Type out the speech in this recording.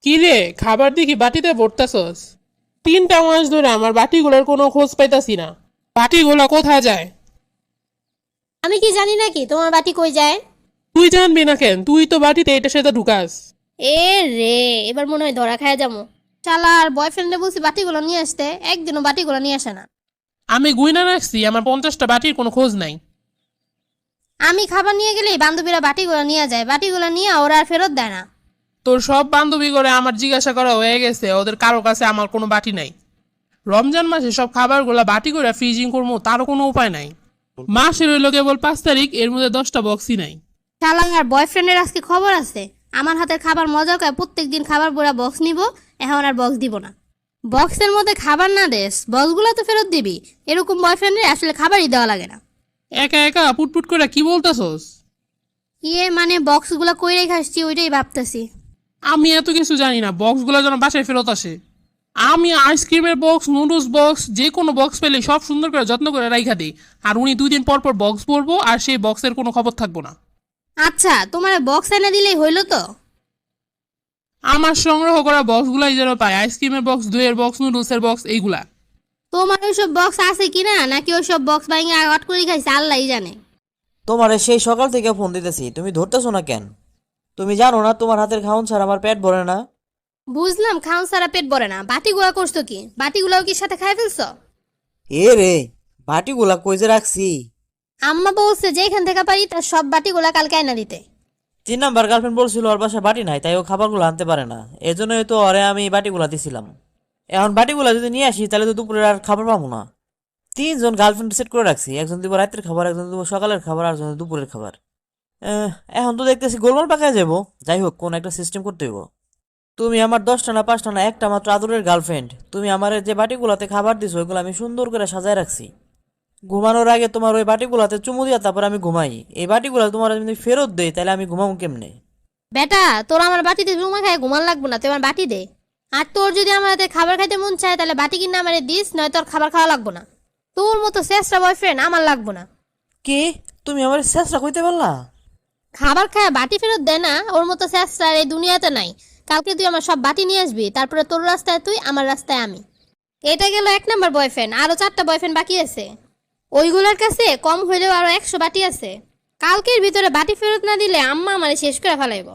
কি রে, খাবার দেখি বাটিতে ভরতাছস। 3টা মাস ধরে আমার বাটিগুলোর কোনো খোঁজ পাইতাছি না। বাটিগুলো কোথায় যায়? আমি কি জানি নাকি তোমার বাটি কই যায়? তুই জানবি না কেন? তুই তো বাটিতে এটা সেটা ঢুকাস। এ রে, এবার মনে হয় ধরা খায় যাবো। শালার বয়ফ্রেন্ডে বলছি বাটিগুলো নিয়ে আসতে, একদিনও বাটিগুলো নিয়ে আসে না। আমি গুইনা রাখছি, আমার 50টা বাটির কোনো খোঁজ নাই। আমি খাবার নিয়ে গেলেই বান্ধবীরা বাটিগুলো নিয়ে যায়, বাটিগুলো নিয়ে ওরা আর ফেরত দেয় না। তোর সব বান্ধবী করে আমার জিজ্ঞাসা করা হয়ে গেছে, ওদের কারো কাছে আমার কোনো বাটি নাই। রমজান মাসে সব খাবারগুলো বাটি করে ফ্রিজিং করবো, তারও কোনো উপায় নাই। মাসের হইল কেবল 5 তারিখ, এর মধ্যে 10টা বক্সই নাই। শালার বয়ফ্রেন্ডের আজকে খবর আছে, আমার হাতের খাবার মজা করে প্রত্যেক দিন খাবার পুরা বক্স নিব, এখন আর বক্স দিব না। বক্সের মধ্যে খাবার না দেস, বক্সগুলো তো ফেরত দিবি। এরকম বয়ফ্রেন্ডের আসলে খাবারই দেওয়া লাগে না। একা একা পুটপুট করে কি বলতেছস? মানে বক্সগুলো কই রেখে আসছি ওইটাই ভাবতেছি। আমি এত কিছু জানি না, বক্সগুলো যেন বাসায় ফেরত আসে। আমি আইসক্রিমের বক্স, নুডলস বক্স, যে কোনো বক্স পেলে সব সুন্দর করে যত্ন করে রাইখা দিই। আর উনি 2 দিন পর পর বক্স পরবো, আর সেই বক্সের কোনো খবর থাকবো না। আচ্ছা, তোমার বক্স এনে দিলেই হইলো তো। আমার সংগ্রহ করা বক্সগুলাই যেন পাই, আইসক্রিমের বক্স, দইয়ের বক্স, নুডলসের বক্স, এইগুলা। তোমার ওইসব বক্স আছে কিনা, নাকি ওইসব বক্স ভাঙে আট করে খাইছে আল্লাহই জানে। তোমারে সেই সকাল থেকে ফোন দিতেছি, তুমি ধরতেছো না কেন? তুমি জানো না তোমার হাতের খাওন ছাড়া আমার পেট ভরে না? বুঝলাম খাওন সারা পেট ভরে না, বাটিগুলা করছো কি? বাটিগুলাও কি সাথে খাই ফেলছো? এ রে, বাটিগুলা কই যে রাখছি। আম্মা বলছে যে এখান থেকে পারি তার সব বাটিগুলা কালকে আইনা দিতে। 3 নাম্বার গার্লফ্রেন্ড বলছিল ওর বাসায় বাটি নাই, তাই ও খাবারগুলো আনতে পারে না। এজন্যই তো ওরে আমি বাটিগুলা দিছিলাম। এখন বাটিগুলা যদি নিয়ে আসি তাহলে তো দুপুরে আর খাবার পাবো না। 3জন গার্লফ্রেন্ড সেট করে রাখছি, একজন দিব রাতের খাবার, একজন দিব সকালের খাবার, আর একজন দুপুরের খাবার। এখন তো দেখতেছি গোলমাল পাকায় যাবো। যাই হোক, কোন একটা সিস্টেম করতে হইব। তুমি আমার 10টা না 5টা না, একটা মাত্র আদরের গার্লফ্রেন্ড। তুমি আমার যে বাটিগুলাতে খাবার দিছো ওইগুলো আমি সুন্দর করে সাজায় রাখছি। ঘুমানোর আগে তোমার ওই বাটিগুলাতে চুমু দিয়া তারপর আমি ঘুমাই। এই বাটিগুলা তোমার যদি ফেরত দেই তাহলে আমি ঘুমাবো কেমনে? বেটা, তোর আমার বাটিতে জুমা খায় ঘুমান লাগবো না, তুই আমার বাটি দে। আর তোর যদি আমার হাতে খাবার খাইতে মন চায় তাহলে বাটি কিনে আমারে দিস, নয় তোর খাবার খাওয়া লাগবো না। তোর মতো শেষটা বয়ফ্রেন্ড আমার লাগবো না। কি? তুমি আমার শেষরা কইতে পারলা? খাবার খায় বাটি ফেরত দেয় না, ওর মতো শেষটা এই দুনিয়াতে নাই। কালকে তুই আমার সব বাটি নিয়ে আসবি, তারপরে তোর রাস্তায় তুই, আমার রাস্তায় আমি। এটা গেল 1 নাম্বার বয়ফ্রেন্ড, আরো 4টা বয়ফ্রেন্ড বাকি আছে। ওইগুলোর কাছে কম হইলেও আরো 100 বাটি আছে। কালকের ভিতরে বাটি ফেরত না দিলে আম্মা আমারে শেষ করে ফেলাইব।